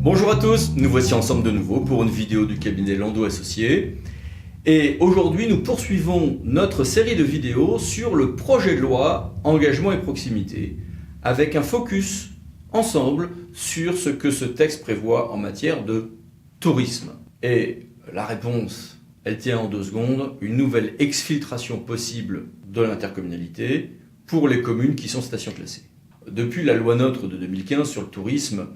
Bonjour à tous, nous voici ensemble de nouveau pour une vidéo du cabinet Landau Associés. Et aujourd'hui, nous poursuivons notre série de vidéos sur le projet de loi Engagement et proximité, avec un focus ensemble sur ce que ce texte prévoit en matière de tourisme. Et la réponse, elle tient en 2 secondes, une nouvelle exfiltration possible de l'intercommunalité pour les communes qui sont stations classées. Depuis la loi NOTRe de 2015 sur le tourisme,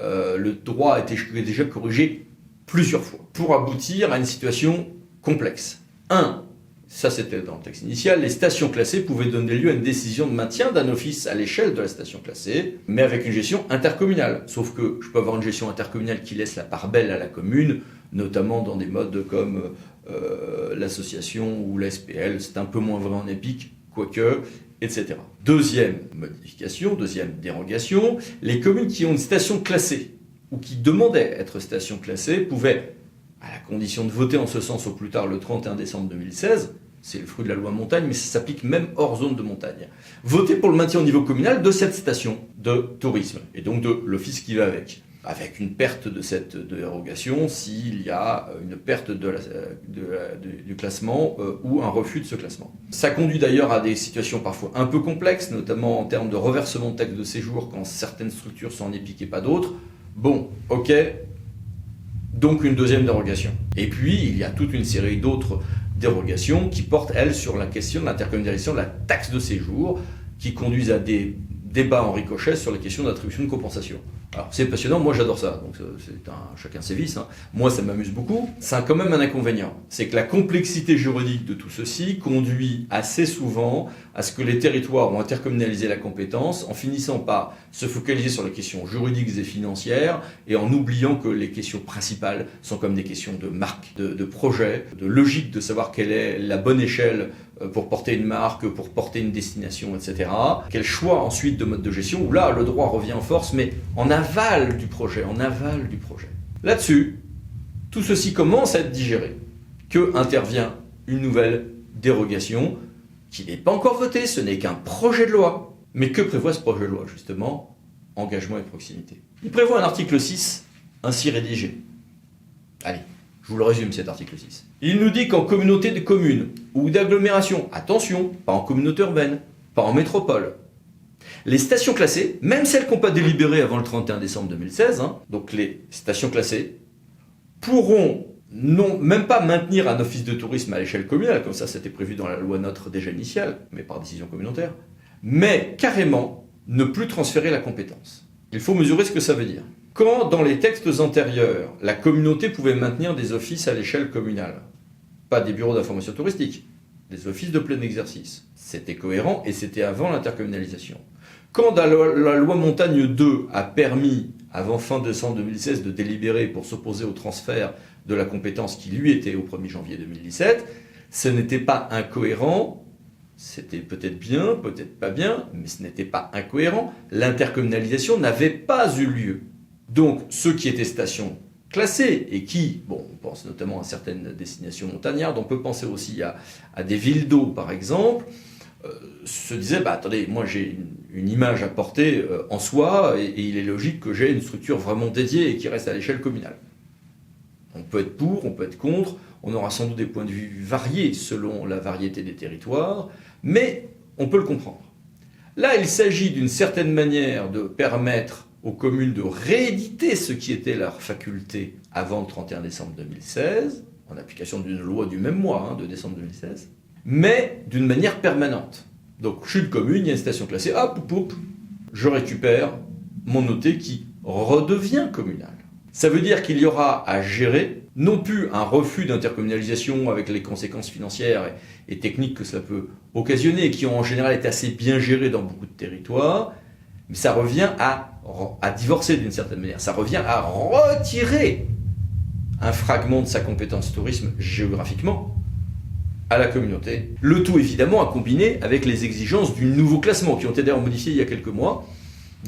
le droit a été déjà corrigé plusieurs fois pour aboutir à une situation complexe. 1. Ça c'était dans le texte initial, les stations classées pouvaient donner lieu à une décision de maintien d'un office à l'échelle de la station classée, mais avec une gestion intercommunale. Sauf que je peux avoir une gestion intercommunale qui laisse la part belle à la commune, notamment dans des modes comme l'association ou la SPL, c'est un peu moins vrai en EPIC, quoique, etc. Deuxième modification, deuxième dérogation, les communes qui ont une station classée ou qui demandaient être station classée pouvaient, à la condition de voter en ce sens au plus tard le 31 décembre 2016, c'est le fruit de la loi montagne, mais ça s'applique même hors zone de montagne, voter pour le maintien au niveau communal de cette station de tourisme, et donc de l'office qui va avec une perte de cette dérogation s'il y a une perte du classement ou un refus de ce classement. Ça conduit d'ailleurs à des situations parfois un peu complexes, notamment en termes de reversement de taxes de séjour quand certaines structures sont en EPIC et pas d'autres. Bon, ok, donc une deuxième dérogation. Et puis, il y a toute une série d'autres dérogations qui portent, elles, sur la question de l'intercommunalisation de la taxe de séjour, qui conduisent à des débats en ricochet sur les questions d'attribution de compensation. Alors c'est passionnant, moi j'adore ça, donc chacun ses vices, hein. Moi ça m'amuse beaucoup. Ça a quand même un inconvénient, c'est que la complexité juridique de tout ceci conduit assez souvent à ce que les territoires ont intercommunalisé la compétence en finissant par se focaliser sur les questions juridiques et financières et en oubliant que les questions principales sont comme des questions de marque, de projet, de logique, de savoir quelle est la bonne échelle pour porter une marque, pour porter une destination, etc. Quel choix ensuite de mode de gestion, où là le droit revient en force, mais en aval du projet, Là-dessus, tout ceci commence à être digéré, que intervient une nouvelle dérogation qui n'est pas encore votée, ce n'est qu'un projet de loi. Mais que prévoit ce projet de loi, justement? Engagement et proximité. Il prévoit un article 6 ainsi rédigé. Allez, je vous le résume cet article 6. Il nous dit qu'en communauté de communes ou d'agglomération, attention, pas en communauté urbaine, pas en métropole, les stations classées, même celles qui n'ont pas délibéré avant le 31 décembre 2016, donc les stations classées, pourront même pas maintenir un office de tourisme à l'échelle communale, comme ça c'était prévu dans la loi NOTRe déjà initiale, mais par décision communautaire, mais carrément ne plus transférer la compétence. Il faut mesurer ce que ça veut dire. Quand, dans les textes antérieurs, la communauté pouvait maintenir des offices à l'échelle communale, pas des bureaux d'information touristique, des offices de plein exercice, c'était cohérent et c'était avant l'intercommunalisation. Quand la loi Montagne 2 a permis, avant fin décembre 2016, de délibérer pour s'opposer au transfert de la compétence qui lui était au 1er janvier 2017, ce n'était pas incohérent, c'était peut-être bien, peut-être pas bien, mais ce n'était pas incohérent, l'intercommunalisation n'avait pas eu lieu. Donc ceux qui étaient stations classées et qui, bon, on pense notamment à certaines destinations montagnardes, on peut penser aussi à des villes d'eau par exemple, se disaient, attendez, moi j'ai une image à porter en soi et il est logique que j'ai une structure vraiment dédiée et qui reste à l'échelle communale. On peut être pour, on peut être contre, on aura sans doute des points de vue variés selon la variété des territoires, mais on peut le comprendre. Là, il s'agit d'une certaine manière de permettre aux communes de rééditer ce qui était leur faculté avant le 31 décembre 2016, en application d'une loi du même mois, de décembre 2016, mais d'une manière permanente. Donc, je suis une commune, il y a une station classée, hop, je récupère mon OT qui redevient communal. Ça veut dire qu'il y aura à gérer, non plus un refus d'intercommunalisation avec les conséquences financières et techniques que cela peut occasionner, et qui ont en général été assez bien gérées dans beaucoup de territoires, mais ça revient à divorcer d'une certaine manière, ça revient à retirer un fragment de sa compétence tourisme géographiquement à la communauté. Le tout évidemment à combiner avec les exigences du nouveau classement qui ont été d'ailleurs modifiées il y a quelques mois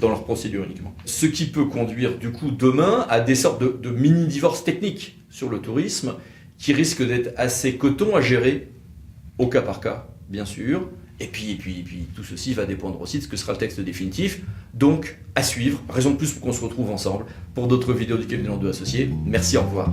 dans leur procédure uniquement. Ce qui peut conduire du coup demain à des sortes de mini-divorces techniques sur le tourisme qui risquent d'être assez coton à gérer au cas par cas, bien sûr. Et puis tout ceci va dépendre aussi de ce que sera le texte définitif, donc à suivre. Raison de plus pour qu'on se retrouve ensemble pour d'autres vidéos du cabinet Landau Associés. Merci, au revoir.